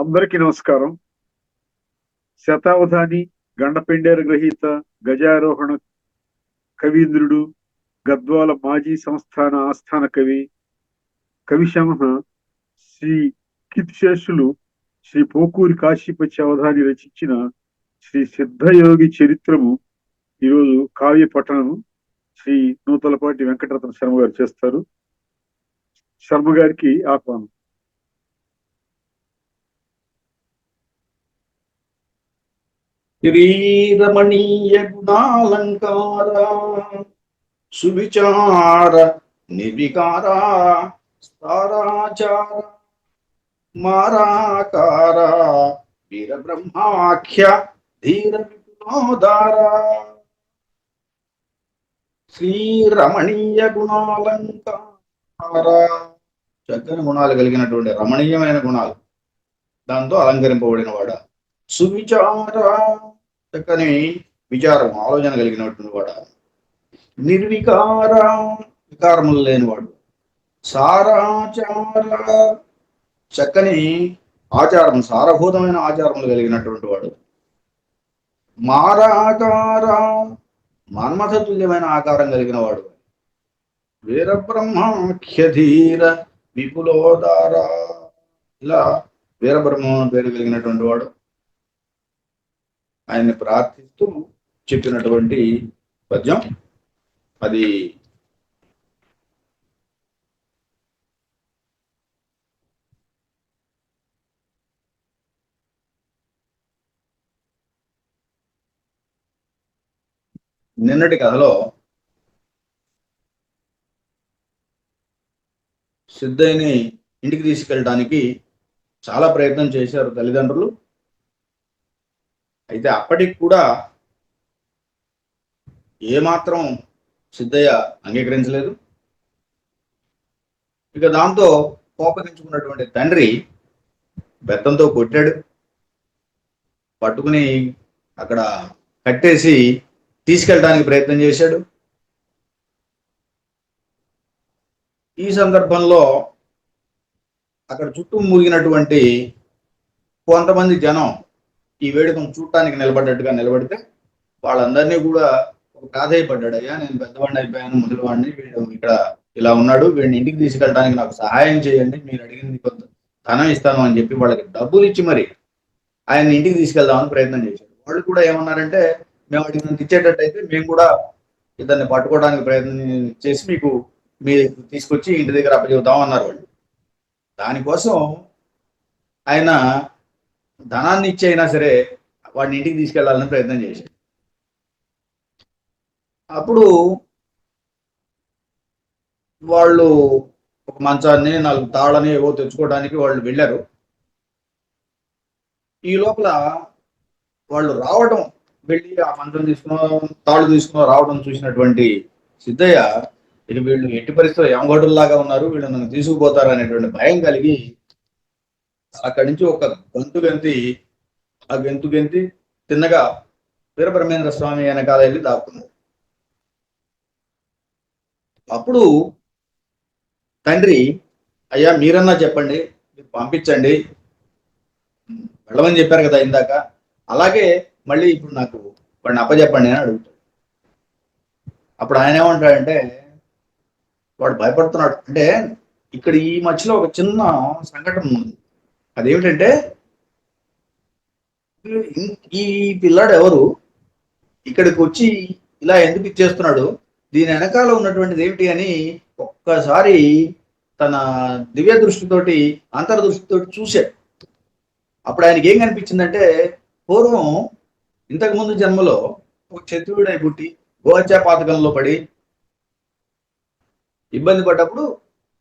అందరికీ నమస్కారం. శతావధాని, గండపెండేరు గ్రహీత, గజారోహణ కవీంద్రుడు, గద్వాల మాజీ సంస్థాన ఆస్థాన కవి, కవిశంహ శ్రీ కీర్తిశేషులు శ్రీ పోకూరి కాశీపతి అవధాని రచించిన శ్రీ సిద్ధయోగి చరిత్రము ఈరోజు కావ్య పఠనము శ్రీ నూతలపాటి వెంకటరత్న శర్మ గారు చేస్తారు. శర్మ గారికి ఆహ్వానం. శ్రీరమణీయ గుణాలంకార సువిచార నిర్వికార స్తారాచార మారాకార వీరబ్రహ్మాఖ్య ధీర విపులోదార. శ్రీరమణీయ గుణాలంకార, చక్కని గుణాలు కలిగినటువంటి రమణీయమైన గుణాలు, దాంతో అలంకరింపబడిన వాడ. సువిచార, చక్కని విచారం, ఆలోచన కలిగినటువంటి వాడు. నిర్వికార, వికారములు లేనివాడు. సారాచార, చక్కని ఆచారం, సారభూతమైన ఆచారములు కలిగినటువంటి వాడు. మారాకార, మన్మథ తుల్యమైన ఆకారం కలిగిన వాడు. వీరబ్రహ్మాఖ్యధీర విపులోదార, ఇలా వీరబ్రహ్మ పేరు కలిగినటువంటి వాడు. ఆయన్ని ప్రార్థిస్తూ చెప్పినటువంటి పద్యం అది. నిన్నటి కథలో సిద్ధయ్యని ఇంటికి తీసుకెళ్ళడానికి చాలా ప్రయత్నం చేశారు తల్లిదండ్రులు. అయితే అప్పటికి కూడా ఏమాత్రం సిద్ధయ్య అంగీకరించలేదు. ఇక దాంతో కోపగించుకున్నటువంటి తండ్రి బెత్తంతో కొట్టాడు. పట్టుకుని అక్కడ కట్టేసి తీసుకెళ్ళడానికి ప్రయత్నం చేశాడు. ఈ సందర్భంలో అక్కడ చుట్టూ మూగినటువంటి కొంతమంది జనం ఈ వేడుకను చూడటానికి నిలబడితే వాళ్ళందరినీ కూడా ఒక ప్రాధేయపడ్డాడు. అయ్యా, నేను పెద్దవాడిని అయిపోయాను, ముసలివాడిని, వీడు ఇక్కడ ఇలా ఉన్నాడు, వీడిని ఇంటికి తీసుకెళ్ళడానికి నాకు సహాయం చేయండి, మీరు అడిగింది కొంత ధనం ఇస్తాను అని చెప్పి వాళ్ళకి డబ్బులు ఇచ్చి మరి ఆయన ఇంటికి తీసుకెళ్దామని ప్రయత్నం చేశాడు. వాళ్ళు కూడా ఏమన్నారంటే, మేము అడిగినంత ఇచ్చేటట్టయితే మేము కూడా ఇతన్ని పట్టుకోవడానికి ప్రయత్నం చేసి మీరు తీసుకొచ్చి ఇంటి దగ్గర అప్పచెబుతాం అన్నారు వాళ్ళు. దానికోసం ఆయన ధనాన్ని ఇచ్చి అయినా సరే వాడిని ఇంటికి తీసుకెళ్లాలని ప్రయత్నం చేశాడు. అప్పుడు వాళ్ళు ఒక మంచాన్ని, 4 తాళ్ళని ఏవో తెచ్చుకోవడానికి వాళ్ళు వెళ్ళారు. ఈ లోపల వాళ్ళు రావడం, వెళ్ళి ఆ మంచం తాళ్ళు తీసుకుని రావడం చూసినటువంటి సిద్ధయ్య, ఇది వీళ్ళు ఎట్టి పరిస్థితుల్లో యమగొడ్డుల్లాగా ఉన్నారు, వీళ్ళు నన్ను తీసుకుపోతారు అనేటువంటి భయం కలిగి అక్కడి నుంచి ఒక గెంతు గెంతి తిన్నగా వీరబ్రహ్మేంద్ర స్వామి వెనకాల వెళ్ళి దాక్కున్నారు. అప్పుడు తండ్రి, అయ్యా మీరన్నా చెప్పండి, మీరు పంపించండి, వెళ్ళమని చెప్పారు కదా ఇందాక, అలాగే మళ్ళీ ఇప్పుడు నాకు వాడిని అప్పచెప్పండి అని అడుగుతాడు. అప్పుడు ఆయన ఏమంటాడంటే, వాడు భయపడుతున్నాడు. అంటే ఇక్కడ ఈ మధ్యలో ఒక చిన్న సంఘటన ఉంది. అదేమిటంటే, ఈ పిల్లాడు ఎవరు, ఇక్కడికి వచ్చి ఇలా ఎందుకు ఇచ్చేస్తున్నాడు, దీని వెనకాల ఉన్నటువంటిది ఏమిటి అని ఒక్కసారి తన దివ్య దృష్టితోటి, అంతర్దృష్టితోటి చూశాడు. అప్పుడు ఆయనకి ఏం కనిపించిందంటే, పూర్వం ఇంతకు ముందు జన్మలో ఒక క్షత్రియుడై పుట్టి గోహత్యా పాతకంలో పడి ఇబ్బంది పడ్డప్పుడు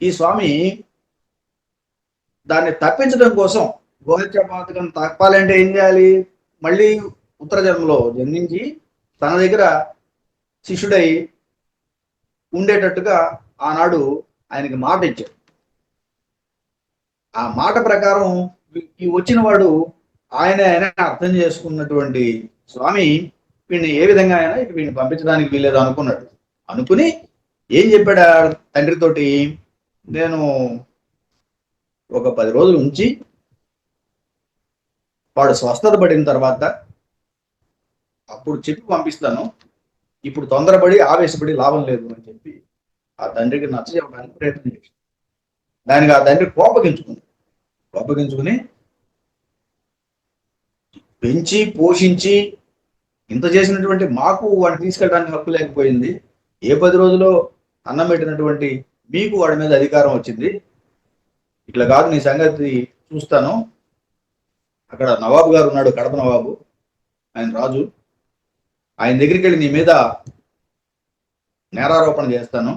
ఈ స్వామి దాన్ని తప్పించడం కోసం, గోహత్యా పాతకం తప్పాలంటే ఏం చేయాలి, మళ్ళీ ఉత్తర జన్మలో జన్మించి తన దగ్గర శిష్యుడై ఉండేటట్టుగా ఆనాడు ఆయనకి మాట ఇచ్చాడు. ఆ మాట ప్రకారం ఈ వచ్చిన వాడు ఆయన అర్థం చేసుకున్నటువంటి స్వామి వీడిని ఏ విధంగా అయినా వీడిని పంపించడానికి వీల్లేదు అనుకున్నాడు. అనుకుని ఏం చెప్పాడు తండ్రితోటి, నేను ఒక 10 రోజులు ఉంచి వాడు స్వస్థత పడిన తర్వాత అప్పుడు చెప్పి పంపిస్తాను, ఇప్పుడు తొందరపడి ఆవేశపడి లాభం లేదు అని చెప్పి ఆ తండ్రికి నచ్చ చెప్పడానికి ప్రయత్నం చేశాడు. దానికి ఆ తండ్రి కోపగించుకుని పెంచి పోషించి ఇంత చేసినటువంటి మాకు వాడిని తీసుకెళ్ళడానికి హక్కు లేకపోయింది, ఏ 10 రోజులో అన్నం పెట్టినటువంటి మీకు వాడి మీద అధికారం వచ్చింది, ఇట్లా కాదు నీ సంగతి చూస్తాను, అక్కడ నవాబు గారు ఉన్నాడు, కడప నవాబు, ఆయన రాజు, ఆయన దగ్గరికి వెళ్ళి నీ మీద నేరారోపణ చేస్తాను,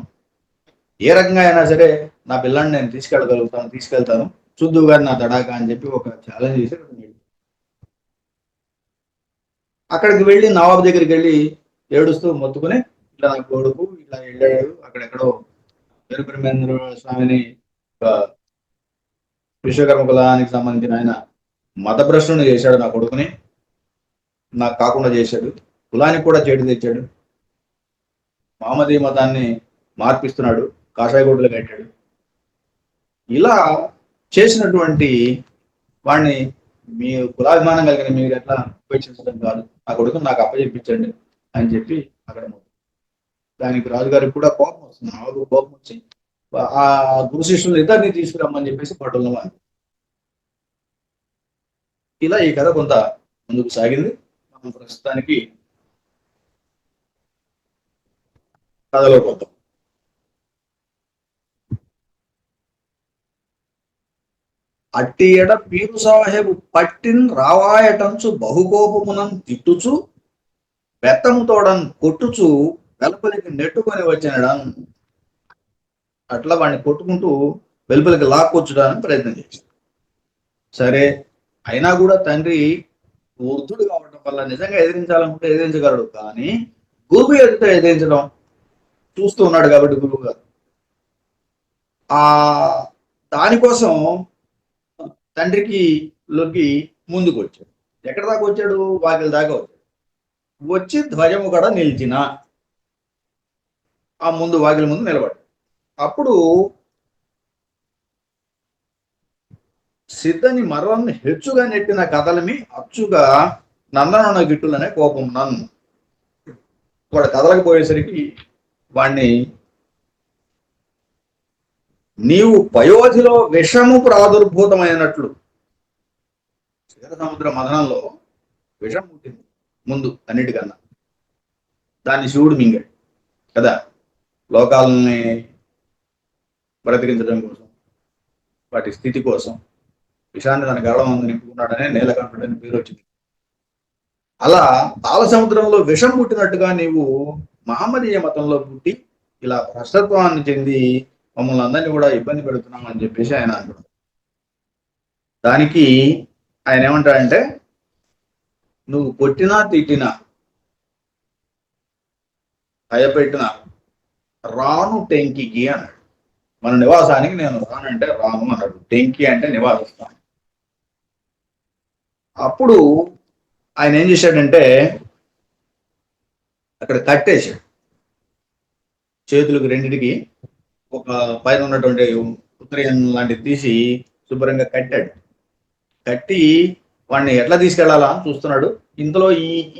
ఏ రకంగా అయినా సరే నా పిల్లాన్ని నేను తీసుకెళ్తాను, చూద్దు గారు నా తడాక అని చెప్పి ఒక ఛాలెంజ్ చేసి అక్కడికి వెళ్ళి నవాబు దగ్గరికి వెళ్ళి ఏడుస్తూ మొత్తుకుని, ఇట్లా నా కొడుకు ఇట్లా వెళ్ళాడు, అక్కడెక్కడో వీరబ్రహ్మేంద్ర స్వామిని విశ్వకర్మ కులానికి సంబంధించిన ఆయన మతభ్రష్టుని చేశాడు, నా కొడుకుని నాకు కాకుండా చేశాడు, కులానికి కూడా చెడు తెచ్చాడు, మహమ్మదీ మతాన్ని మార్పిస్తున్నాడు, కాషాయ గుడ్డలు కట్టాడు, ఇలా చేసినటువంటి వాడిని మీ కులాభిమానం కలిగిన మీరు ఎట్లా ఉపేక్షించడం కాదు, నా కొడుకు నాకు అప్పచెప్పించండి అని చెప్పి అక్కడ దానికి రాజుగారికి కూడా కోపం వస్తుంది. కోపం వచ్చి ఆ గురు శిష్యులు ఇద్దరిని తీసుకురమ్మని చెప్పేసి పట్టుల్లో ఇలా ఈ కథ కొంత ముందుకు సాగింది. మనం ప్రస్తుతానికి కథలో పోతాం. అట్టి ఎడ పీరు సాహెబు పట్టిన్ రావాయటంచు బహుకోపమునం తిట్టుచు బెత్తముతోడన్ కొట్టుచు వెలుపలికి నెట్టుకొని వచ్చినడం. అట్లా వాడిని కొట్టుకుంటూ వెలుపలికి లాక్కొచ్చడానికి ప్రయత్నం చేశాడు. సరే, అయినా కూడా తండ్రి వృద్ధుడు కావడం వల్ల నిజంగా ఎదిరించాలనుకుంటే ఎదిరించగలడు, కానీ గురువు ఎదుట ఎదిరించడం చూస్తూ ఉన్నాడు కాబట్టి గురువు గారు ఆ దానికోసం తండ్రికి లోకి ముందుకు వచ్చాడు. ఎక్కడ దాకా వచ్చాడు? వాకిలి దాకా వచ్చాడు. వచ్చి ధ్వజము కూడా నిలిచిన ఆ ముందు వాకిలి ముందు నిలబడి, అప్పుడు సిద్ధని మరణాన్ని హెచ్చుగా నెట్టిన కథలమి అచ్చుగా నందనన్న గిట్టులనే కోపం నన్ను వాడు కదలకపోయేసరికి వాణ్ణి నీవు పయోధిలో విషము ప్రాదుర్భూతమైనట్లు, క్షీర సముద్ర మదనంలో విషం పుట్టింది ముందు అన్నిటికన్నా, దాన్ని శివుడు మింగాడు కదా లోకాలని బ్రతికించడం కోసం, వాటి స్థితి కోసం విషాన్ని తన గర్వం నింపుకున్నాడనే నీలకంఠుడని పేరు వచ్చింది. అలా తాళ సముద్రంలో విషం పుట్టినట్టుగా నీవు మహమ్మదీయ మతంలో పుట్టి ఇలా భ్రష్టత్వాన్ని చెంది మమ్మల్ని అందరినీ కూడా ఇబ్బంది పెడుతున్నాం అని చెప్పేసి ఆయన అంటున్నాడు. దానికి ఆయన ఏమంటాడంటే, నువ్వు కొట్టినా తిట్టినా భయపెట్టినా రాను టెంకికి అన్నాడు. మన నివాసానికి నేను రానంటే రాను అన్నాడు. టెంకి అంటే నివాస స్థానం. అప్పుడు ఆయన ఏం చేశాడంటే అక్కడ కట్టేశాడు, చేతులకు రెండింటికి ఒక పైన ఉన్నటువంటి ఉత్తరీయం లాంటిది తీసి శుభ్రంగా కట్టాడు. కట్టి వాడిని ఎట్లా తీసుకెళ్లాలా అని చూస్తున్నాడు. ఇంతలో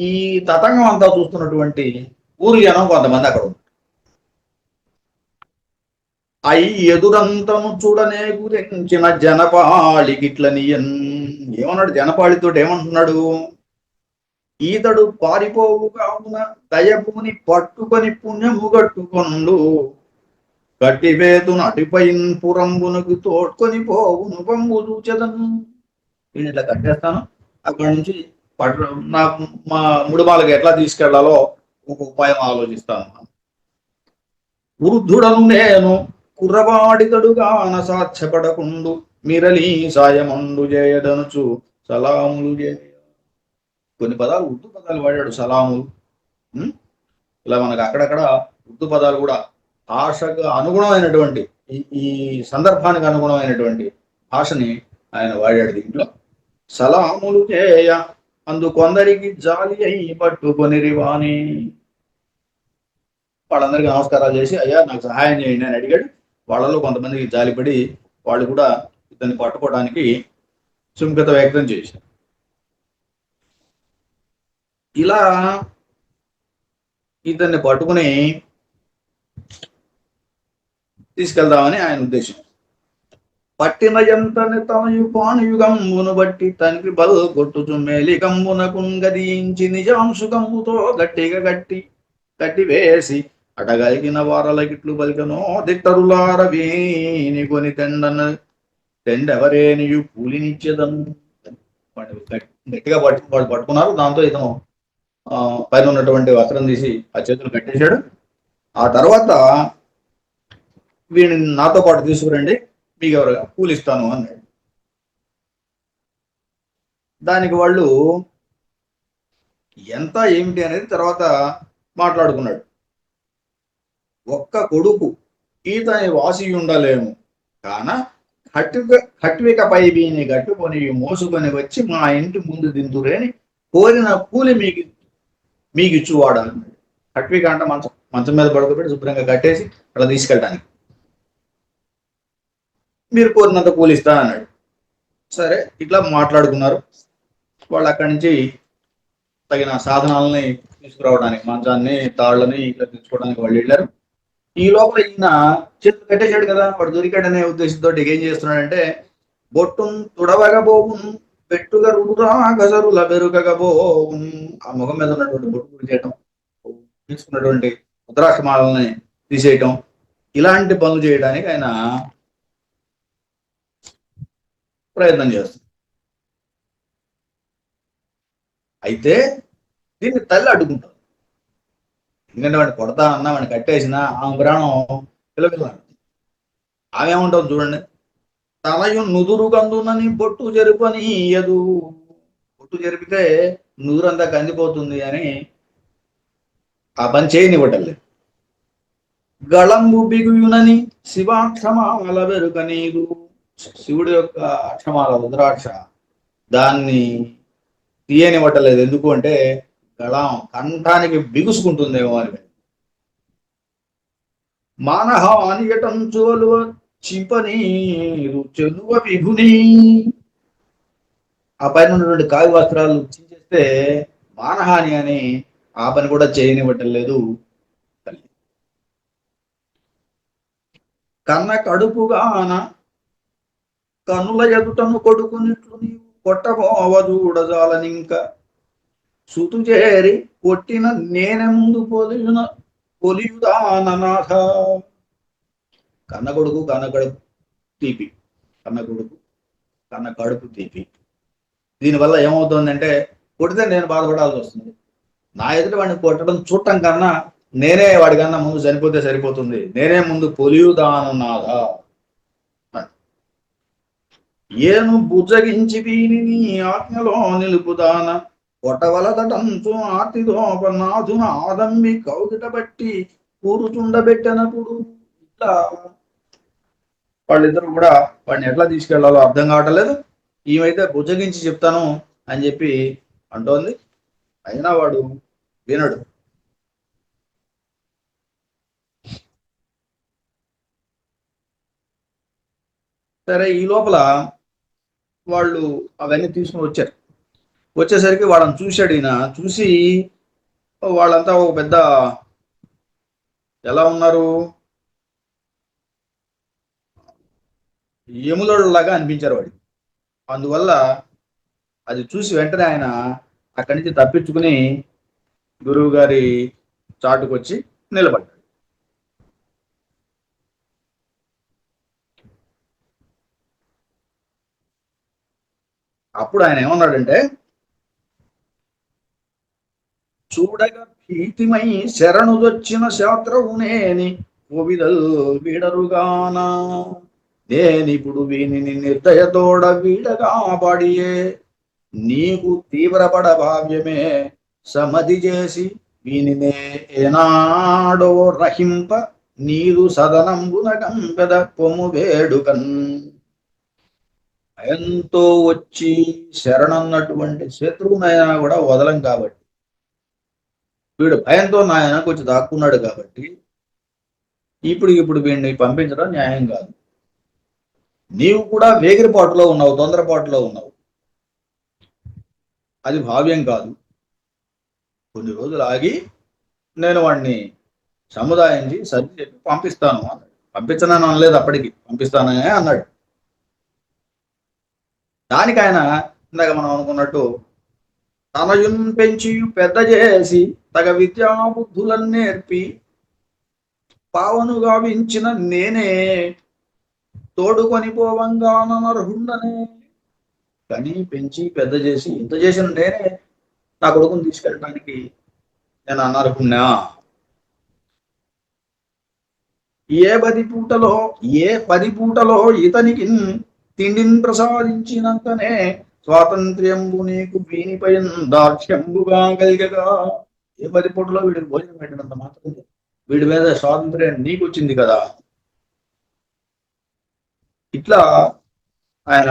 ఈ తతంగం అంతా చూస్తున్నటువంటి ఊరు జనం కొంతమంది అక్కడ ఉన్నారు. అయి ఎదురంతను చూడనే గురించిన జనపాళి గిట్లనియన్ ఏమన్నాడు? జనపాళితో ఏమంటున్నాడు? ఈతడు పారిపోవు కావున దయభూని పట్టుకొని పుణ్యము గట్టుకొండు కట్టివేతును అటుపైన్ పురంబునకు తోడ్కొని పోవును పంబు చూచెదను. నేను ఇట్లా కట్టేస్తాను, అక్కడి నుంచి నాకు మా ముడుమాలకు ఎట్లా తీసుకెళ్లాలో ఒక ఉపాయం ఆలోచిస్తాను. వృద్ధుడను నేను కుర్రవాడితడుగా అనసాధ్యపడకుండు మిరలి సాయమండు చేయదనుచు సలాములు చేయ. కొన్ని పదాలు ఉర్దూ పదాలు వాడాడు, సలాములు. ఇలా మనకు అక్కడక్కడ ఉర్దూ పదాలు కూడా భాషకు అనుగుణమైనటువంటి ఈ సందర్భానికి అనుగుణమైనటువంటి భాషని ఆయన వాడాడు. దీంట్లో సలాములు చేయ అందు కొందరికి జాలి అయి పట్టుకొని రివాని, వాళ్ళందరికీ నమస్కారాలు చేసి అయ్యా నాకు సహాయం చేయండి అని అడిగాడు. వాళ్ళలో కొంతమందికి జాలిపడి వాళ్ళు కూడా ఇతన్ని పట్టుకోవడానికి సుముఖత వ్యక్తం చేశారు. ఇలా ఇతన్ని పట్టుకుని తీసుకెళ్దామని ఆయన ఉద్దేశం. పట్టిన ఎంతని తనయు పానుయుగంబును బట్టి తండ్రి బల్ కొట్టుచు మేలికంబునకున్ గదించి నిజాంశుకంబుతో గట్టిగా కట్టి వేసి అటగలిగిన వారలకిట్లు బలికనో దిట్టరులార వీని కొని తెండెవరేనియు కూలినిచ్చేదను. గట్టిగా వాళ్ళు పట్టుకున్నారు. దాంతో ఇతను పైన ఉన్నటువంటి వస్త్రం తీసి ఆ చేతులు కట్టేశాడు. ఆ తర్వాత వీడిని నాతో పాటు తీసుకురండి, మీకు ఎవరు కూలిస్తాను అన్నాడు. దానికి వాళ్ళు ఎంత ఏమిటి అనేది తర్వాత మాట్లాడుకున్నాడు. ఒక్క కొడుకు ఈతని వాసి ఉండలేము కాన ఖట్వికపై వీని గట్టుకొని మోసుకొని వచ్చి మా ఇంటి ముందు దింతురేని కోరిన కూలి మీకు ఇచ్చువాడు అన్నాడు. ఖట్విక అంటే మంచం మీద పడుకోబెట్టి శుభ్రంగా కట్టేసి అలా తీసుకెళ్ళడానికి. మీరు కోరినంత కూలిస్తా అన్నాడు. సరే, ఇట్లా మాట్లాడుకున్నారు. వాళ్ళు అక్కడి నుంచి తగిన సాధనాలని తీసుకురావడానికి, మంచాన్ని తాళ్ళని ఇట్లా తెచ్చుకోవడానికి వాళ్ళు వెళ్ళారు. ఈ లోపల ఈయన చేతులు కట్టేశాడు కదా, వాడు దొరికాడనే ఉద్దేశంతో ఏం చేస్తున్నాడంటే, బొట్టును తుడవగబోవును పెట్టుగా రుడురా గజరుల బెరుగబోవును, ఆ ముఖం మీద ఉన్నటువంటి బొట్టు చేయటం, తీసుకున్నటువంటి ఉత్తరాక్షమాలని తీసేయటం, ఇలాంటి పనులు చేయడానికి ఆయన ప్రయత్నం చేస్తుంది. అయితే దీన్ని తల్లి అడ్డుకుంటారు. ఎందుకంటే వాడిని కొడతా అన్నా, వాడిని కట్టేసినా ఆమె ప్రాణం పిల్లపిల్లాడు. ఆమె ఏమంటుంది చూడండి, తనయు నుదురు కందునని బొట్టు జరుపనీయదు, బొట్టు జరిపితే నుదురంతా కందిపోతుంది అని ఆ పని చేయనివ్వటంలేదు. గళంబు బిగుయునని శివాక్షమాల వెరుక నీరు, శివుడి యొక్క అక్షమాల రుద్రాక్ష దాన్ని తీయనివ్వటలేదు. ఎందుకు అంటే గళం కంఠానికి బిగుసుకుంటుందేమో అని. మానహానియటం చోలువ చింపనీరు చెలువ విభుని, ఆ పైన ఉన్నటువంటి కావి వస్త్రాలు చించేస్తే మానహాని అని ఆ పని కూడా చేయనివ్వటం లేదు తల్లి. కన్న కడుపుగాన కనుల ఎదుటను కొడుకునిట్లు నీవు కొట్టబోవ చూడజాలనింక, సుతు చేరి కొట్టిన నేనే ముందు పొలియుదాననాథ. కన్న కొడుకు కన్న కడుపు తీపి, కన్న కొడుకు కన్న కడుపు తీపి. దీనివల్ల ఏమవుతుందంటే, కొడితే నేను బాధపడాల్సి వస్తుంది. నా ఎదుటి వాడిని కొట్టడం చూడటం కన్నా నేనే వాడికన్నా ముందు చనిపోతే సరిపోతుంది. నేనే ముందు పొలియుదాననాథ. ఏను బుజ్జగించి వీని ఆజ్ఞలో నిలుపుదాన, కొట్టవలదటంతో ఆర్తిదోపనాథున ఆదంబి కౌగిట బట్టి కూరుచుండబెట్టినప్పుడు. ఇట్లా వాళ్ళిద్దరు కూడా వాడిని ఎట్లా తీసుకెళ్లాలో అర్థం కావట్లేదు. ఈమెయితే బుజ్జగించి చెప్తాను అని చెప్పి అంటోంది. అయినా వాడు వినడు. సరే, ఈ లోపల వాళ్ళు అవన్నీ తీసుకుని వచ్చేసరికి వాళ్ళని చూశాడు. ఈయన చూసి వాళ్ళంతా ఒక పెద్ద ఎలా ఉన్నారు, యములలాగా అనిపించారు వాడికి. అందువల్ల అది చూసి వెంటనే ఆయన అక్కడి నుంచి తప్పించుకుని గురువు గారి చాటుకొచ్చి నిలబడ్డాడు. అప్పుడు ఆయన ఏమన్నాడంటే, చూడగా భీతిమై శరణుదొచ్చిన శాస్త్రవునేని కోవిదల్ వీడరుగాన, నేనిప్పుడు వీనిని నిర్దయతోడ వీడగా పాడియే, నీకు తీవ్రపడ భావ్యమే సమధి చేసి వీనినే ఏనాడో రహింప నీరు సదనంబున కంపెద పొమ్ము వేడుకన్. భయంతో వచ్చి శరణన్నటువంటి శత్రువునైనా కూడా వదలం కాబట్టి, వీడు భయంతో నాయనకు వచ్చి దాక్కున్నాడు కాబట్టి ఇప్పుడు వీడిని పంపించడం న్యాయం కాదు. నీవు కూడా వేగిరిపాటులో ఉన్నావు, తొందరపాటులో ఉన్నావు, అది భావ్యం కాదు. కొన్ని రోజులు ఆగి నేను వాడిని సముదాయించి సర్ది చెప్పి పంపిస్తాను అన్నాడు. పంపించనని అనలేదు, అప్పటికి పంపిస్తాననే అన్నాడు. దానికి ఆయన ఇందాక మనం అనుకున్నట్టు తనయున్ పెంచి పెద్ద చేసి తగ విద్యా బుద్ధులను నేర్పి పావనుగా వించిన నేనే తోడుకొని పోవంగానర్హుండనే. కానీ పెంచి పెద్ద చేసి ఇంత చేసిన నేనే నా కొడుకుని తీసుకెళ్ళడానికి నేను అనర్హున్నా? ఏ పది పూటలో ఇతనికి తిండిని ప్రసాదించినంతనే స్వాతంత్ర్యంబు నీకు వీనిపై దార్ఢ్యంబుగా కలిగగా. ఏ 10 పూటలో వీడికి భోజనం పెట్టినంత మాత్రం వీడి మీద స్వాతంత్ర్యం నీకు వచ్చింది కదా. ఇట్లా ఆయన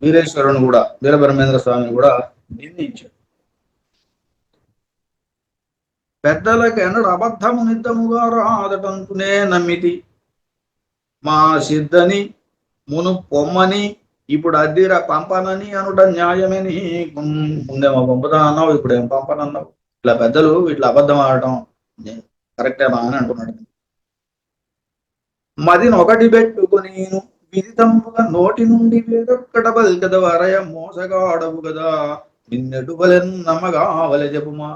వీరేశ్వరుని కూడా, వీరబ్రహ్మేంద్ర స్వామిని కూడా నిందించాడు. పెద్దలకు ఎన్నడు అబద్ధము నిద్దముగా రాదటంతునే నమ్మితి, మా సిద్ధని మును పొమ్మని ఇప్పుడు అద్దిర పంపనని అనుట న్యాయమని. ముందేమో పంపుతా అన్నావు, ఇప్పుడు ఏం పంపనన్నావు? ఇట్లా పెద్దలు ఇట్లా అబద్ధం ఆడటం కరెక్టేనా అని అంటున్నాడు. మదిని ఒకటి పెట్టుకుని విదితంపుగా నోటి నుండి వేరొక్కట బల్కద వరయ మోసగాడవు కదా, నిన్నెటువలెన్ నమ్మగా వలె చెప్పుమా.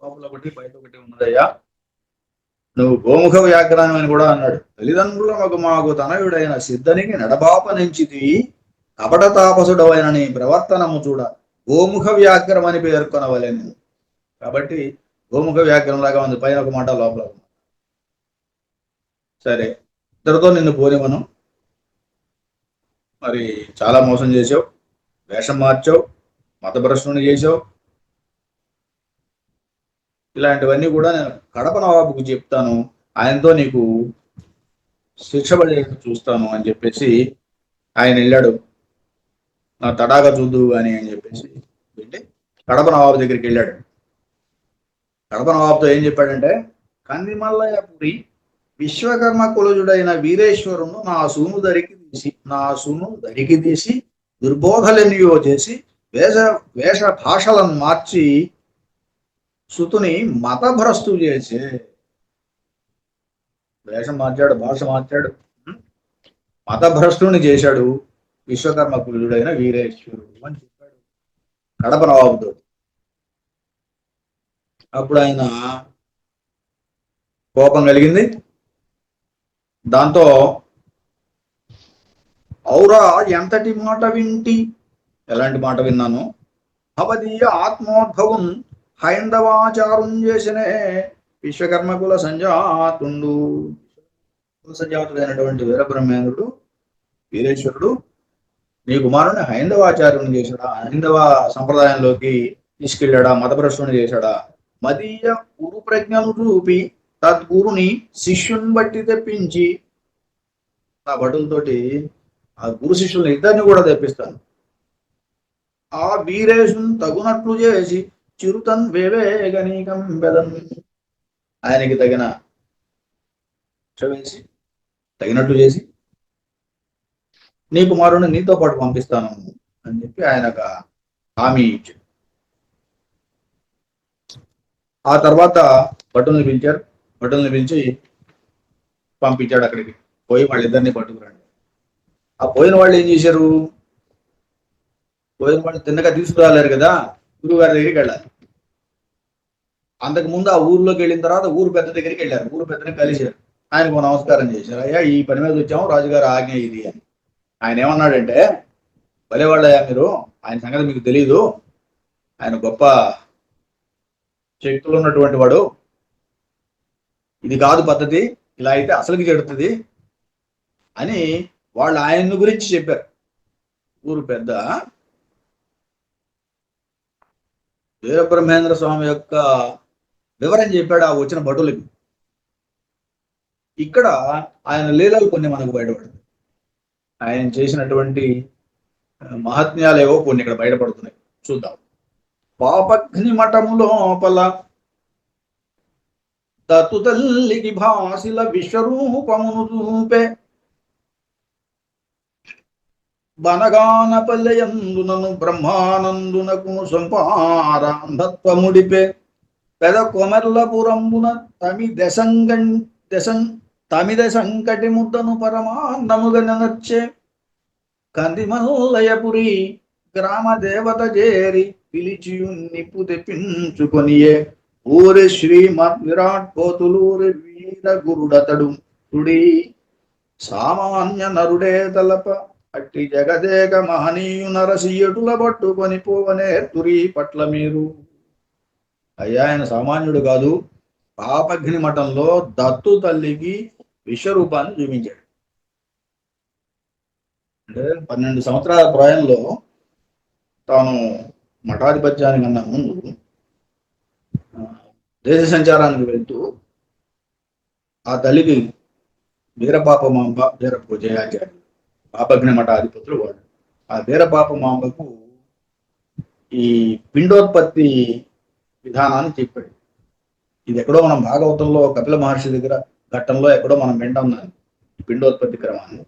లోపల ఒకటి బయట ఒకటి ఉన్నదయ్యా, నువ్వు గోముఖ వ్యాఘ్రానం అని కూడా అన్నాడు. తల్లిదండ్రుల మాకు తనయుడైన సిద్ధనికి నడబాప నెంచితి, కపట తాపసుడవైన నీ ప్రవర్తనము చూడ గోముఖ వ్యాఘ్రం అని పేర్కొనవలెను. కాబట్టి గోముఖ వ్యాఘ్రం లాగా ఉంది, పైన ఒక మాట లోపల. సరే, ఇద్దరితో నిన్ను పోనివను, మరి చాలా మోసం చేసావు, వేషం మార్చావు, మతభ్రష్టుని చేసావు, ఇలాంటివన్నీ కూడా నేను కడప నవాబుకు చెప్తాను, ఆయనతో నీకు శిక్ష పడేట్టు చూస్తాను అని చెప్పేసి ఆయన వెళ్ళాడు. నా తడాగా చూద్దు అని చెప్పేసి వెళ్ళి కడప నవాబు దగ్గరికి వెళ్ళాడు. కడప నవాబుతో ఏం చెప్పాడంటే, కందిమల్లయపురి విశ్వకర్మ కులజుడైన వీరేశ్వరును నా సూను దరికి తీసి దుర్బోధలెనియో చేసి వేష భాషలను మార్చి సుతుని మతభ్రష్టు చేసే. వేషం మార్చాడు, భాష మార్చాడు, మతభ్రష్టుని చేశాడు విశ్వకర్మ కులుడైన వీరేశ్వరుడు అని చెప్పాడు కడప నవాబుతో. అప్పుడు ఆయన కోపం కలిగింది. దాంతో ఔరా ఎంతటి మాట వింటి, ఎలాంటి మాట విన్నాను, భవదీయ ఆత్మోద్భవం హైందవాచారం చేసినే విశ్వకర్మకుల సంజాతుడైనటువంటి వీరబ్రహ్మేంద్రుడు వీరేశ్వరుడు నీ కుమారుని హైందవాచార్యుని చేశాడా, హైందవ సంప్రదాయంలోకి తీసుకెళ్ళాడా, మతభ్రష్టుని చేశాడా? మదీయ గురు ప్రజ్ఞను చూపి తద్గురుని శిష్యుని బట్టి తెప్పించి, ఆ భటులతోటి ఆ గురు శిష్యుల్ని ఇద్దరిని కూడా తెప్పిస్తాను. ఆ వీరేశుని తగునట్లు చేసి చిరుతన్ వేవేగనీకం బెదన్, ఆయనకి తగిన వేసి తగినట్లు చేసి నీ కుమారుని నీతో పాటు పంపిస్తాను అని చెప్పి ఆయన ఒక హామీ ఇచ్చాడు. ఆ తర్వాత భటుల్ని పిలిచారు, భటుల్ని పిలిచి పంపించాడు అక్కడికి. పోయి వాళ్ళిద్దరిని పట్టుకురండి. ఆ పోయిన వాళ్ళు ఏం చేశారు, పోయిన వాళ్ళు తిన్నగా తీసుకురాలేరు కదా, గురువు గారి దగ్గరికి వెళ్ళాలి. అంతకుముందు ఆ ఊర్లోకి వెళ్ళిన తర్వాత ఊరు పెద్ద దగ్గరికి వెళ్ళారు, ఊరు పెద్దని కలిశారు, ఆయనకు నమస్కారం చేశారు. అయ్యా ఈ పని మీద వచ్చాము, రాజుగారు ఆజ్ఞ ఇది అని. ఆయన ఏమన్నాడంటే, భలేవాళ్ళయ్యా మీరు, ఆయన సంగతి మీకు తెలీదు, ఆయన గొప్ప శక్తులు ఉన్నటువంటి వాడు, ఇది కాదు పద్ధతి, ఇలా అయితే అసలుకి చెడుతుంది అని వాళ్ళు ఆయన గురించి చెప్పారు. ఊరు పెద్ద వీరబ్రహ్మేంద్ర స్వామి యొక్క వివరం చెప్పాడు ఆ వచ్చిన భటులకి. ఇక్కడ ఆయన లీలలు కొన్ని మనకు బయటపడుతుంది, ఆయన చేసినటువంటి మహాత్మ్యాలేవో కొన్ని ఇక్కడ బయటపడుతున్నాయి, చూద్దాం. పాపగ్ని మఠము లోపల దత్తు తల్లికి భాసిల విశ్వరూపమును చూపే, బనగానపల్లెయందునను బ్రహ్మానందునకు సంపారాంధత్వముడిపే పెద కొమెర్లపురంబున దశం తమిద సంకటి ముద్దను పరమాన్నముగా నచ్చే కందిమల్లయపురి గ్రామ దేవత చేరి పిలిచియు నిప్పు తెప్పించుకొనియే ఊరి శ్రీమద్ విరాట్ పోతులూరి వీర గురుడతడు తుడి సామాన్య నరుడే తలప అట్టి జగదేక మహనీయు నరసియటుల పట్టుకొని పోవనే తురి పట్ల మీరు. అయ్యా ఆయన సామాన్యుడు కాదు. పాపఘ్ని మఠంలో దత్తు తల్లికి విశ్వరూపాన్ని చూపించాడు. అంటే 12 సంవత్సరాల ప్రాయంలో తాను మఠాధిపత్యానికన్నా ముందు దేశ సంచారానికి వెళ్తూ ఆ తల్లికి వీరపాపమాంబ వీరపు జయాచార్య పాపఘ్ని మఠాధిపతులు వాడు. ఆ వీరపాపమాంబకు ఈ పిండోత్పత్తి విధానాన్ని చెప్పాడు. ఇది ఎక్కడో మనం భాగవతంలో కపిల మహర్షి దగ్గర ఘట్టంలో ఎక్కడో మనం వింటాం పిండోత్పత్తి క్రమాన్ని.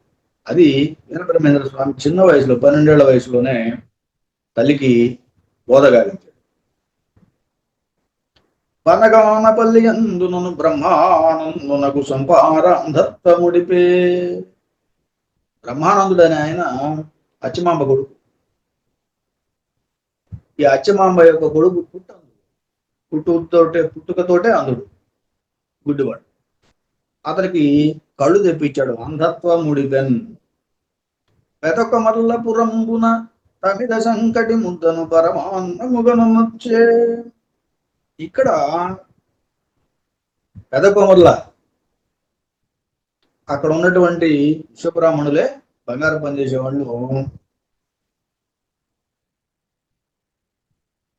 అది వీరబ్రహ్మేంద్ర స్వామి చిన్న వయసులో 12 ఏళ్ల వయసులోనే తల్లికి బోధగావించాడు. బనగానపల్లి అందునను బ్రహ్మానందునకు సంపారాంధత్వముడిపే. బ్రహ్మానందుడు అని ఆయన అచ్చమాంబ కొడుకు. ఈ అచ్చమాంబ యొక్క కొడుకు పుట్టుకతోటే అంధుడు, గుడ్డివాడు. అతనికి కళ్ళు తెప్పించాడు. అంధత్వముడిపెన్ పెదొక మల్లపురంబున తమిద సంకటి ముద్దను పరమాన్నముగను నొచ్చే. ఇక్కడ పెదకొమర్ల అక్కడ ఉన్నటువంటి విశ్వబ్రాహ్మణులే బంగారం పనిచేసేవాళ్ళు.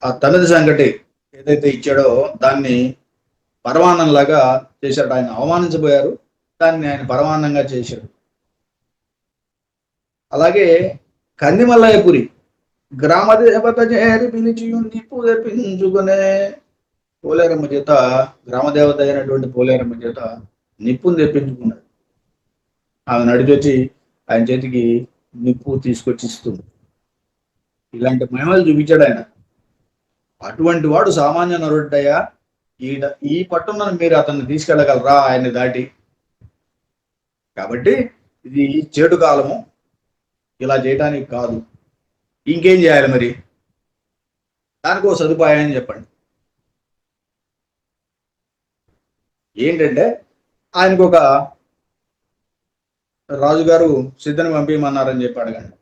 ఆ తమిద సంకటి ఏదైతే ఇచ్చాడో దాన్ని పరమాన్నంలాగా చేశాడు. ఆయన అవమానించబోయారు, దాన్ని ఆయన పరమాన్నంగా చేశాడు. అలాగే కందిమల్లయ్యపురి గ్రామ దేవత చేరి పిలిచి నిప్పు తెప్పించుకునే పోలేరమ్మ చేత, గ్రామదేవత అయినటువంటి పోలేరమ్మ చేత నిప్పును తెప్పించుకున్నాడు. ఆమె నడిచొచ్చి ఆయన చేతికి నిప్పు తీసుకొచ్చి ఇస్తుంది. ఇలాంటి మహిమలు చూపించాడు ఆయన. అటువంటి వాడు సామాన్య నరుడయ్యా. ఈ పట్టునను మీరు అతన్ని తీసుకెళ్ళగలరా ఆయన్ని దాటి? కాబట్టి ఇది చెడు కాలము, ఇలా చేయడానికి కాదు. ఇంకేం చేయాలి మరి? దానికి ఒక సదుపాయాన్ని చెప్పండి. ఏంటంటే ఆయనకు ఒక రాజుగారు సిద్ధని పంపించమన్నారని చెప్పి అడగండి.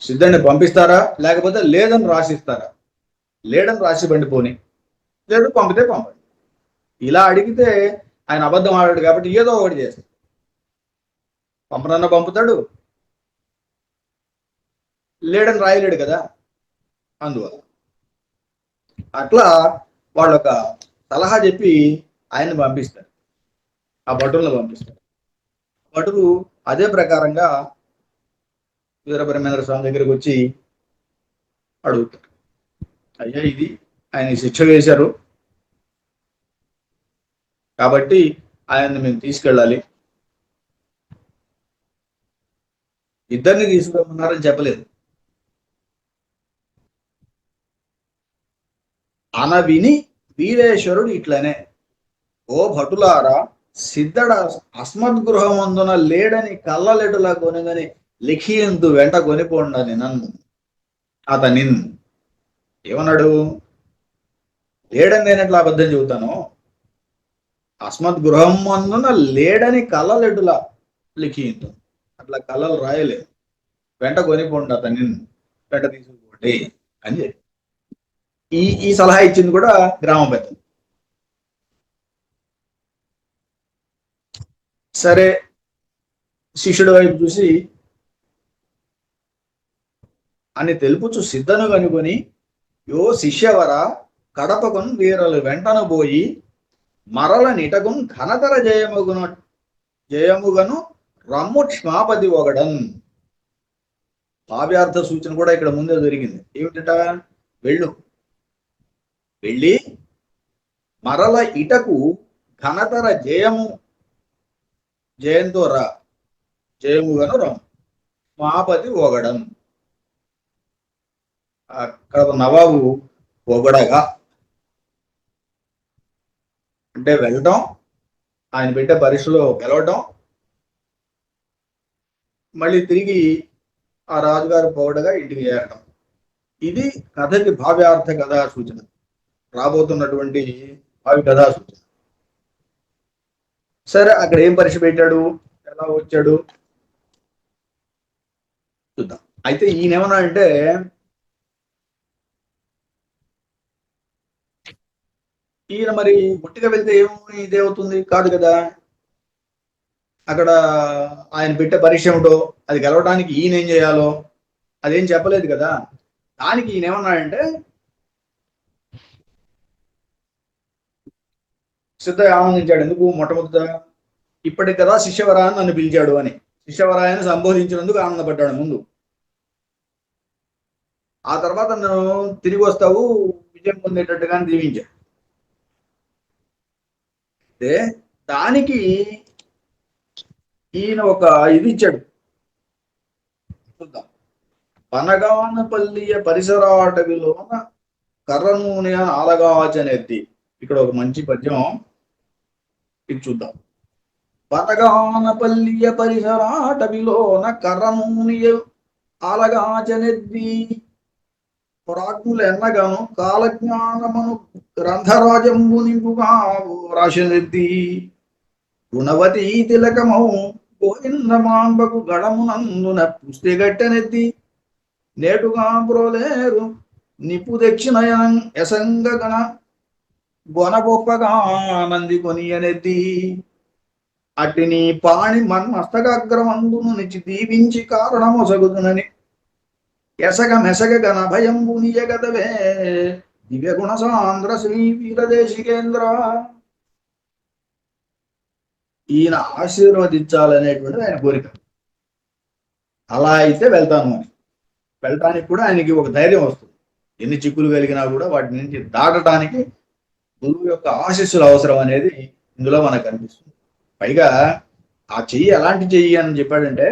సిద్ధని పంపిస్తారా, లేకపోతే లేదని రాసిస్తారా? లేడని రాసివ్వండి పోని, లేదు పంపితే పంపండి. ఇలా అడిగితే ఆయన అబద్ధం ఆడాడు కాబట్టి ఏదో ఒకటి చేస్తాడు. పంపనన్నా పంపుతాడు, లేడని రాయలేడు కదా, అందువల్ల అట్లా వాళ్ళొక సలహా చెప్పి ఆయన్ని పంపిస్తారు, ఆ భటులను పంపిస్తారు. భటులు అదే ప్రకారంగా వీరబ్రహ్మేంద్ర స్వామి దగ్గరికి వచ్చి అడుగుతారు, అయ్యా ఇది ఆయన శిక్ష వేశారు కాబట్టి ఆయన్ని మేము తీసుకెళ్ళాలి. ఇద్దరిని తీసుకురమ్మన్నారని చెప్పలేదు. విని వీరేశ్వరుడు ఇట్లనే, ఓ భటులారా, సిద్ధడ అస్మద్గృహమందున లేడని కళ్ళలెటులా కొనగని లిఖియంతు వెంట కొనిపోండని నన్ను. అతని ఏమన్నాడు? లేడని నేనెట్లా అబద్ధం చెబుతాను? అస్మద్గృహమందున లేడని కళ్ళలెటులా లిఖియంతు, అట్లా కళ్ళలు రాయలేదు, వెంట కొనిపోండి అతని, వెంట తీసుకుపోండి అని చెప్పి ఈ సలహా ఇచ్చింది కూడా గ్రామ పెద్ద. సరే, శిష్యుడి వైపు చూసి అని తెలుపుచు సిద్ధను కనుకొని, యో శిష్యవర కడపకున్ వీరలు వెంటను పోయి మరల నిటకున్ ఘనతర జయముగను రమ్ము క్షమాపతి ఒకడన్. కావ్యార్థ సూచన కూడా ఇక్కడ ముందే జరిగింది. ఏమిటట? వెళ్ళి మరల ఇటకు ఘనతర జయంతో రా, జయముగను రమ్ము. మాపతి ఒగడం. అక్కడ నవాబు ఒగడగా అంటే వెళ్ళటం, ఆయన పెట్టే పరీక్షలో గెలవటం, మళ్ళీ తిరిగి ఆ రాజుగారు పొగడగా ఇంటికి చేరటం. ఇది కథకి భావ్యార్థ కథా సూచన, రాబోతున్నటువంటి భావి కథా సూచన. సరే, అక్కడ ఏం పరీక్ష పెట్టాడు, ఎలా వచ్చాడు చూద్దాం. అయితే ఈయన ఏమన్నా అంటే, ఈయన మరి గుట్టిగా వెళ్తే ఇదేమవుతుంది కాదు కదా. అక్కడ ఆయన పెట్టే పరీక్ష ఏమిటో, అది గెలవడానికి ఈయన ఏం చేయాలో అదేం చెప్పలేదు కదా. దానికి ఈయన ఏమన్నాడంటే, సిద్ధయ్య ఆనందించాడు. ఎందుకు? మొట్టమొదట ఇప్పటికి కదా శిష్యవరాన్ని నన్ను పిలిచాడు అని, శిష్యవరాయని సంబోధించినందుకు ఆనందపడ్డాడు ముందు. ఆ తర్వాత నన్ను తిరిగి వస్తావు విజయం పొందేటట్టుగా దీవించాడు. అంటే దానికి ఈయన ఒక ఇది ఇచ్చాడు, చూద్దాం. పనగానపల్లియ పరిసరాటవిలోన కర్రనూనె ఆలగాచనెత్తి. ఇక్కడ ఒక మంచి పద్యం, ఇది చూద్దాం. పనగానపల్లియ పరిసరాటవిలోన కర్రనూనె ఆలగాచనెత్తి, ప్రాజ్ఞులు ఎన్నగాను కాలజ్ఞానమును గ్రంథరాజంబు నింపుగా రాశనెత్తి, గుణవతి తిలకమౌ గోవిందమాంబకు గడమునందున పుస్తిగట్టెనెత్తి, నేటుగా బ్రోలేరు నిపు దక్షిణయనం యసంగగణ గొనగొప్పగా నంది కొనియనెత్తి, అట్టిని పాణి మన్మస్తకాగ్రమందును నిచి దీవించి కారణమొసగుదునని ఎసగ మెసగ గణ భయంబు నియగదవే దివ్య గుణ సాంద్ర శ్రీ వీరదేశికేంద్ర. ఈయన ఆశీర్వదించాలనేటువంటిది ఆయన కోరిక. అలా అయితే వెళ్తాను అని, వెళ్ళటానికి కూడా ఆయనకి ఒక ధైర్యం వస్తుంది. ఎన్ని చిక్కులు కలిగినా కూడా వాటి నుంచి దాటడానికి గురువు యొక్క ఆశీస్సులు అవసరం అనేది ఇందులో మనకు కనిపిస్తుంది. పైగా ఆ చెయ్యి ఎలాంటి చెయ్యి అని చెప్పాడంటే,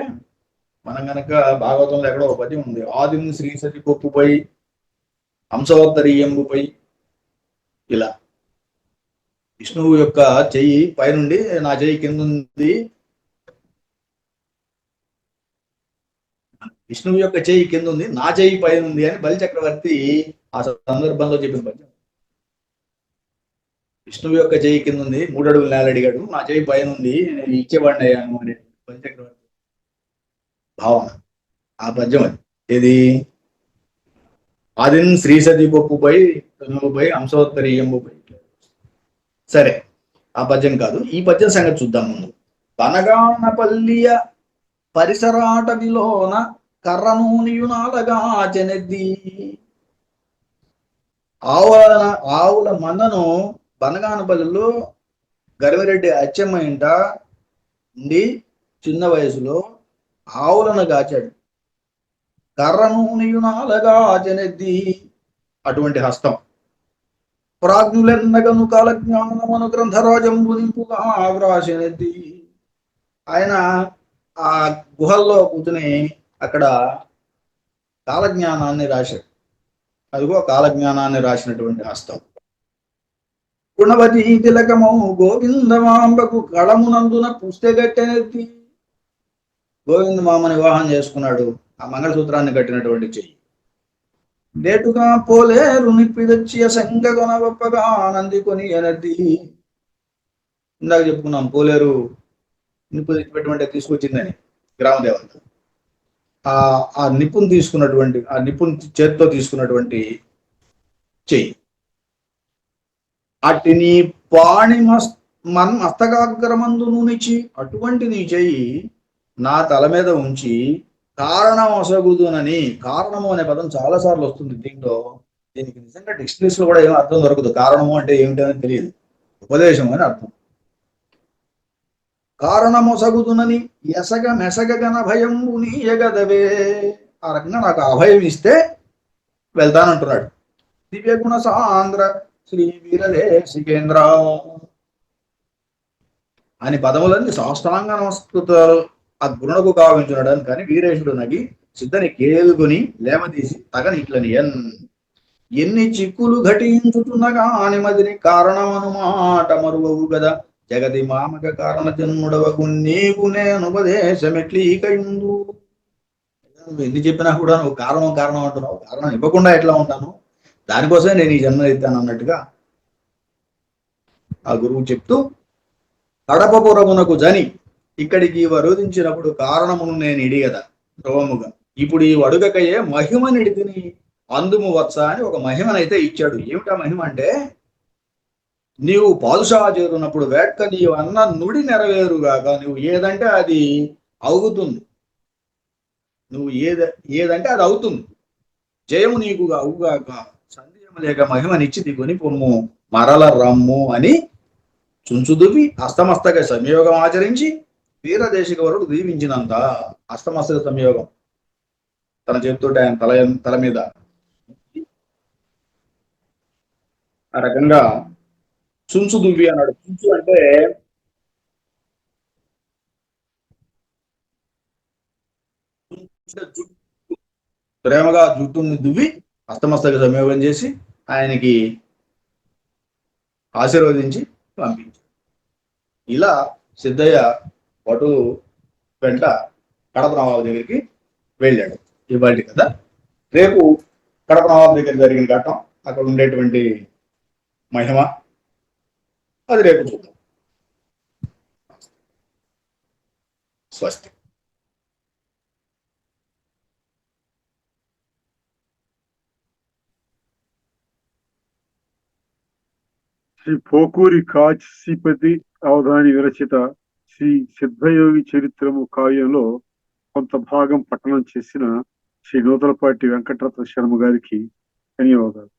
మనం కనుక భాగవతంలో ఎక్కడో ఒక పద్యం ఉంది, ఆదిం శ్రీసతి కొప్పుపై హంసవత్తరీయంబుపై, ఇలా విష్ణువు యొక్క చెయ్యి పైనుండి నా చెయ్యి కింద ఉంది, విష్ణువు యొక్క చెయ్యి కింద ఉంది, నా చెయ్యి పైన ఉంది అని బలి చక్రవర్తి ఆ సందర్భంలో చెప్పిన పద్యం. విష్ణువు యొక్క చెయ్యి కింద ఉంది, 3 అడుగులు నేల అడిగాడు, నా చెయ్యి పైన ఉంది, నేను ఇచ్చేవాడిని అయ్యాను అనే బలి చక్రవర్తి భావన. ఆ పద్యం అది. ఇది ఆదిన్ శ్రీసతి పప్పుపై తనువుపై హంసోత్తరీయంబుపై. సరే, ఆ పద్యం కాదు, ఈ పద్యం సంగతి చూద్దాం ముందు. పనగానపల్లియ పరిసరాటవిలోన కర్రనూనియునాలగాచెనెద్ది, ఆవుల మందను బనగానపల్లిలో గరిమిరెడ్డి అచ్చమ్మ ఇంట ఉండి చిన్న వయసులో ఆవులను కాచాడు. కర్రనూనియునాలగాచెనెద్ది, అటువంటి హస్తం. ప్రాజ్ఞులెన్నగను కాలజ్ఞానమును గ్రంథరాజంబు నింపుగా వ్రాసినెద్ది. ఆయన ఆ గుహల్లో కూర్చుని అక్కడ కాలజ్ఞానాన్ని రాశాడు. అదిగో కాలజ్ఞానాన్ని రాసినటువంటి హస్తం. గుణవతి తిలకమౌ గోవిందమాంబకు గళమునందున పుస్తెగట్టెనెత్తి, గోవిందమామని వివాహం చేసుకున్నాడు, ఆ మంగళసూత్రాన్ని కట్టినటువంటి చెయ్యి. నేటుగా పోలేరు నిప్పిదచ్చి సంగగొన గొప్పగా ఆనంది కొని ఎనద్ది. ఇందాక చెప్పుకున్నాం, పోలేరు నిప్పు తెచ్చిపెట్టమంటే తీసుకొచ్చిందని గ్రామ దేవత. ఆ నిప్పును తీసుకున్నటువంటి, ఆ నిప్పుని చేతితో తీసుకున్నటువంటి చెయ్యి. అట్టి నీ పాణి మస్తకాగ్రమందు నిచి, అటువంటి నీ చెయ్యి నా తల మీద ఉంచి కారణం అసగుదునని. కారణము అనే పదం చాలా సార్లు వస్తుంది దీంట్లో. దీనికి నిజంగా డిక్షనరీస్ లో కూడా ఏం అర్థం దొరకదు. కారణము అంటే ఏమిటని తెలియదు, ఉపదేశం అని అర్థం. కారణమొసగుదునని ఎసగ మెసగ గణ భయంబు నీయగదవే, ఆ రకంగా నాకు అభయం ఇస్తే వెళ్తానంటున్నాడు. దివ్య గుణ సాంద్ర శ్రీ వీరదేశికేంద్ర అని పదములన్నీ సాష్టాంగ నమస్కృతాలు ఆ గుణకు కావించున్నాడని కానీ వీరేశుడు నగి సిద్ధని కేలుకొని లేమదీసి తగని ఇట్లని ఎన్ని చిక్కులు ఘటించుతున్నగా ఆనిమదిని కారణమను మాట మరువవు గదా జగతి మామక కారణ జన్ముడవకు నీకు నేను ఉపదేశమెట్లీకయుందు. నువ్వు ఎన్ని చెప్పినా కూడా నువ్వు కారణం కారణం అంటున్నావు, కారణం ఇవ్వకుండా ఎట్లా ఉంటాను, దానికోసమే నేను ఈ జన్మ ఎత్తాను అన్నట్టుగా ఆ గురువు చెప్తూ, కడపపురమునకు జని ఇక్కడికి వరోధించినప్పుడు కారణమును నేను ఇడిగద ధ్రువముగా ఇప్పుడు ఈ వడుగకయే మహిమనిడితిని అందుము వత్స అని ఒక మహిమనైతే ఇచ్చాడు. ఏమిటా మహిమ అంటే, నీవు పాదుషా చేరున్నప్పుడు వేట్క నీవు అన్న నుడి నెరవేరుగాక, నువ్వు ఏదంటే అది అవుతుంది, నువ్వు ఏదంటే అది అవుతుంది, జయము నీకు అవుగాక, సందేహము లేక మహిమనిచ్చి కొని పొమ్ము మరల రమ్ము అని చుంచుదువి అస్తమస్తక సంయోగం ఆచరించి వీరదేశిక వరుడు దీవించినంత. అస్తమస్తక సంయోగం తన చేతితోటి ఆయన తల మీద ఆ రకంగా చుంచు దువ్వి అన్నాడు. చుంచు అంటే జుట్టు, ప్రేమగా జుట్టుని దువ్వి అస్తమస్తక సంయోగం చేసి ఆయనకి ఆశీర్వదించి పంపించాడు. ఇలా సిద్ధయ్య వటు వెంట కడప నవాబు దగ్గరికి వెళ్ళాడు. ఇవాళ కదా, రేపు కడప నవాబు దగ్గర జరిగిన ఘట్టం, అక్కడ ఉండేటువంటి మహిమ, అది రేపు చూద్దాం. స్వస్తి. శ్రీ పోకూరి కాశీపతి అవధాని విరచిత శ్రీ సిద్ధయోగి చరిత్రము కావ్యంలో కొంత భాగం పఠనం చేసిన శ్రీ నూతలపాటి వెంకటరత్న శర్మ గారికి ధన్యవాదాలు.